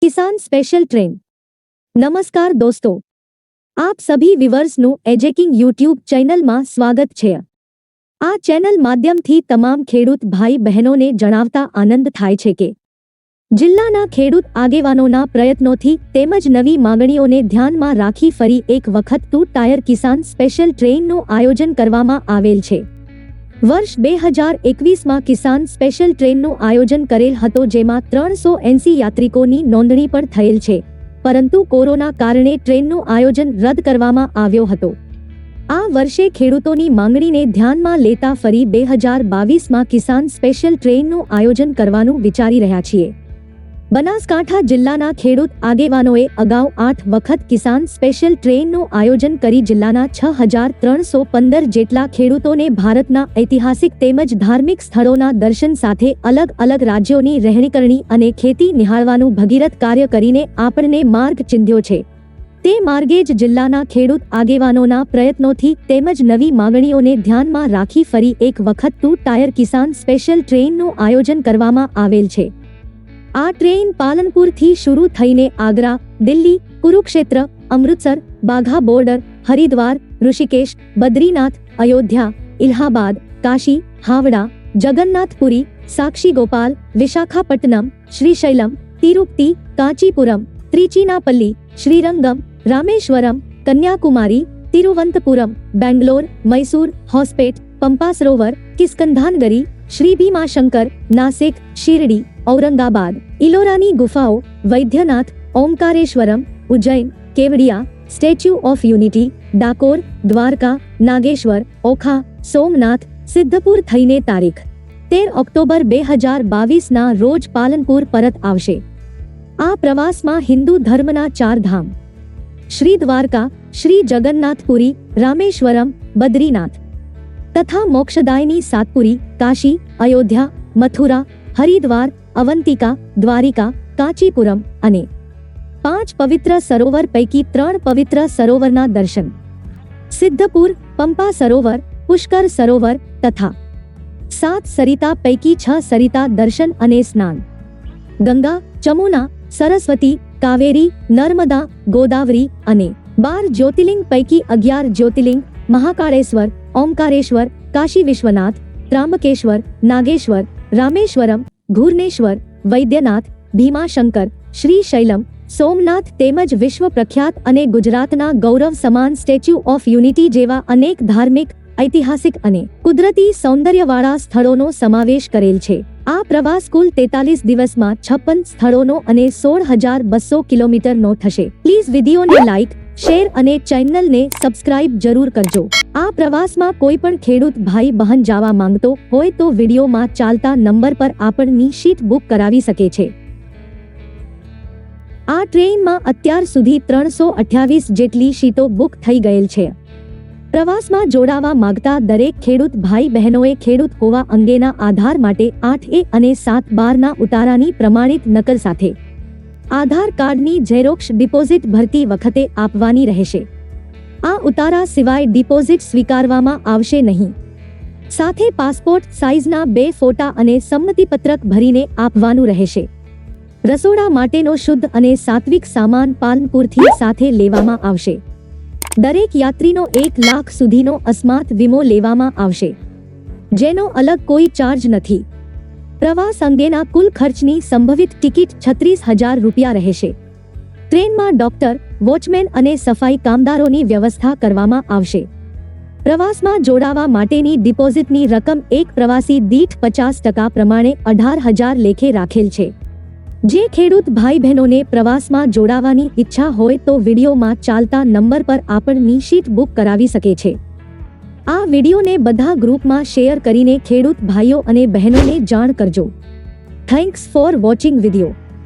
किसान special train. नमस्कार दोस्तों, आप सभी व्यूअर्सનું એજેકિંગ યુટ્યુબ ચેનલમાં સ્વાગત છે। આ ચેનલ માધ્યમથી તમામ ખેડૂત ભાઈ બહેનોને જણાવતા આનંદ થાય છે કે જિલ્લાના ખેડૂત આગેવાનોના પ્રયત્નોથી તેમજ નવી માંગણીઓને ધ્યાનમાં રાખી ફરી એક વખત ટુ ટાયર કિસાન સ્પેશિયલ ટ્રેનનું આયોજન કરવામાં આવેલ છે। વર્ષ 2021માં કિસાન સ્પેશિયલ ટ્રેનનું આયોજન કરેલ હતો, જેમાં 380 યાત્રિકોની નોંધણી પણ થયેલ છે, પરંતુ કોરોના કારણે ટ્રેનનું આયોજન રદ કરવામાં આવ્યો હતો। આ વર્ષે ખેડૂતોની માંગણીને ધ્યાનમાં લેતા ફરી 2022માં કિસાન સ્પેશિયલ ટ્રેનનું આયોજન કરવાનું વિચારી રહ્યા છીએ। બનાસકાંઠા જિલ્લાના ખેડૂત આગેવાનોએ અગાઉ 8 વખત કિસાન સ્પેશિયલ ટ્રેનનું આયોજન કરી જિલ્લાના 6315 જેટલા ખેડૂતોને ભારતના ઐતિહાસિક તેમજ ધાર્મિક સ્થળોના દર્શન સાથે અલગ અલગ રાજ્યોની રહેણીકરણી અને ખેતી નિહાળવાનું ભગીરથ કાર્ય કરીને આપણને માર્ગ ચિંધ્યો છે। તે માર્ગે જ જિલ્લાના ખેડૂત આગેવાનોના પ્રયત્નોથી તેમજ નવી માંગણીઓને ધ્યાનમાં રાખી ફરી એક વખત ટુ ટાયર કિસાન સ્પેશિયલ ટ્રેનનું આયોજન કરવામાં આવેલ છે। આ ટ્રેન પાલનપુરથી શરૂ થઈને આગ્રા, દિલ્હી, કુરુક્ષેત્ર, અમૃતસર, બાઘા બોર્ડર, હરિદ્વાર, ઋષિકેશ, બદ્રીનાથ, અયોધ્યા, ઇલાહાબાદ, કાશી, હાવડા, જગન્નાથપુરી, સાક્ષી ગોપાલ, વિશાખાપટ્ટનમ, શ્રીશૈલમ, તિરુપતિ, કાંચીપુરમ, ત્રિચિનાપલ્લી, શ્રીરંગમ, રામેશ્વરમ, કન્યાકુમારી, તિરુવનંતપુરમ, બેંગ્લોર, મૈસૂર, હોસ્પેટ, પંપા સરોવર, કિસ્કંધાનગરી, શ્રી ભીમાશંકર, નાસિક, શિરડી, ઔરંગાબાદ, ઇલોરાની ગુફાઓ, Vaidyanath, Omkareshwaram, Ujjain, Kevadia, statue of unity, Dakor, Dwarka, Nageshwar, Okha, Somnath, Siddhpur થઈને તારીખ 13 ઓક્ટોબર 2022ના રોજ પાલનપુર પરત આવશે। આ પ્રવાસમાં હિન્દુ ધર્મના 4 ધામ શ્રી દ્વારકા, શ્રી જગન્નાથપુરી, રામેશ્વરમ, બદ્રીનાથ તથા મોક્ષદાયની સાતપુરી, કાશી, અયોધ્યા, મથુરા, હરિદ્વાર, અવંતિકા, દ્વારિકા, કાંચીપુરમ અને 5 પવિત્ર સરોવર પૈકી 3 પવિત્ર સરોવરના દર્શન, સિદ્ધપુર, પંપા સરોવર, પુષ્કર સરોવર તથા 7 સરિતા પૈકી 6 સરિતા દર્શન અને સ્નાન, ગંગા, ચમુના, સરસ્વતી, કાવેરી, નર્મદા, ગોદાવરી અને 12 જ્યોતિર્લિંગ પૈકી 11 જ્યોતિર્લિંગ, મહાકાળેશ્વર, ઓમકારેશ્વર, કાશી વિશ્વનાથ, ત્રાંબકેશ્વર, નાગેશ્વર, રામેશ્વરમ, ઘૂર્ણેશ્વર, વૈદ્યનાથ, ભીમાશંકર, શ્રીશૈલમ, સોમનાથ તેમજ વિશ્વ પ્રખ્યાત અને ગુજરાતના ગૌરવ સમાન સ્ટેચ્યુ ઓફ યુનિટી જેવા અનેક ધાર્મિક, ઐતિહાસિક અને કુદરતી સૌંદર્યવાળા સ્થળોનો સમાવેશ કરેલ છે। આ પ્રવાસ કુલ 43 દિવસમાં 56 સ્થળોનો અને 16,200 કિલોમીટરનો થશે। પ્લીઝ વિડીયોને લાઇક, શેર અને ચેનલને સબસ્ક્રાઇબ જરૂર કરજો। આ પ્રવાસમાં કોઈ પણ ખેડૂત ભાઈ બહન જવા માંગતો હોય તો વિડીયોમાં ચાલતા નંબર પર આપણી સીટ બુક કરાવી શકે છે। આ ટ્રેનમાં અત્યાર સુધી 328 જેટલી સીટો બુક થઈ ગયેલ છે। પ્રવાસમાં જોડાવા માંગતા દરેક ખેડૂત ભાઈ બહેનોએ ખેડૂત હોવા અંગેના આધાર માટે 8A અને 7/12ના ઉતારાની પ્રમાણિત નકલ સાથે આધાર કાર્ડની ઝેરોક્ષ ડિપોઝિટ ભરતી વખતે આપવાની રહેશે। આ ઉતારા સિવાય ડિપોઝિટ સ્વીકારવામાં આવશે નહીં। સાથે પાસપોર્ટ સાઇઝના 2 ફોટા અને સંમતિપત્રક ભરીને આપવાનું રહેશે। રસોડા માટેનો શુદ્ધ અને સાત્વિક સામાન પાલનપુરથી સાથે લેવામાં આવશે। દરેક યાત્રીનો 1 લાખ સુધીનો અસ્માત વીમો લેવામાં આવશે, જેનો અલગ કોઈ ચાર્જ નથી। પ્રવાસ અંગેના કુલ ખર્ચની સંભવિત ટિકિટ 36,000 રૂપિયા રહેશે। ટ્રેનમાં ડોક્ટર, વોચમેન અને સફાઈ કામદારોની વ્યવસ્થા કરવામાં આવશે। પ્રવાસમાં જોડાવા માટેની ડિપોઝિટની રકમ એક પ્રવાસી દીઠ 50% પ્રમાણે 18,000 લેખે રાખેલ છે। જે ખેડૂત ભાઈ બહેનોને પ્રવાસમાં જોડાવાની ઈચ્છા હોય તો વિડીયોમાં ચાલતા નંબર પર આપણી સીટ બુક કરાવી શકે છે। આ વિડીયોને બધા ગ્રુપમાં શેર કરીને ખેડૂત ભાઈઓ અને બહેનોને જાણ કરજો। Thanks for watching video.